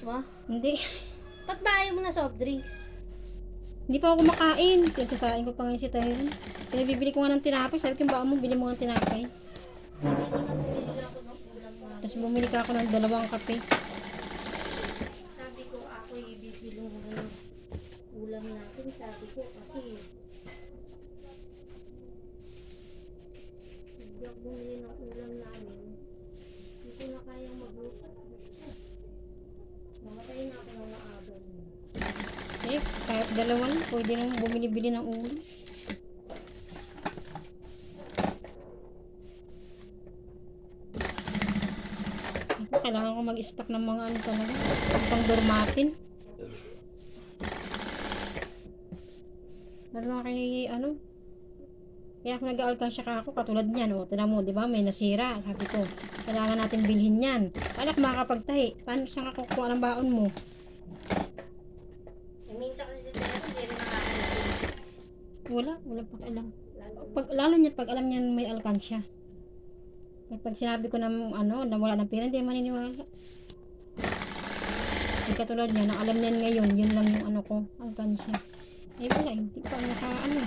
Ma? Hindi. Ba't ba ayaw mo na soft drinks? Hindi pa ako kumakain. Sasain ko pa ngayon si Tayo. Pinabibili ko nga ng tinapay. Sabi ko yung baka mo, bili mo ng tinapay. Tapos bumili ka ako ng 2 kape. Sabi ko ako ibibili mo ng ulam natin. Sabi ko kasi hindi ako bumili ng ulam namin. Hindi ko na kayang magluto. Mamatay na ako ng maaga. Eh, kahit 2 lang, pwede nang bumili-bili ng ulam. Ako, kailangan ko mag-stock ng mga ano talaga. Pang dormatin. Lalo na kay ano. Kaya ako nag-aalkansya ka ako, katulad niyan, o. Tignan mo, di ba? May nasira. Sabi ko, kailangan natin bilhin yan. Paano kung makakapagtahi? Paano saan ka kukuha ng baon mo? Minsan kasi si Tero, hindi rin nakakalatin. Wala pa kailang. Lalo niya pag alam niya may alkansya. Pag sinabi ko na ano, na wala ng pera, hindi maniniwala. Ay katulad niya, na alam niya ngayon, yun lang yung ano ko, alkansya. Eh wala, hindi pa naka ano.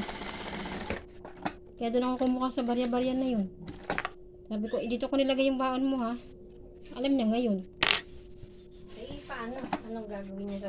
Kaya doon ako kumuha sa barya-barya na yun. Sabi ko, dito ko nilagay yung baon mo ha. Alam niya ngayon. Eh, paano? Anong gagawin niya sa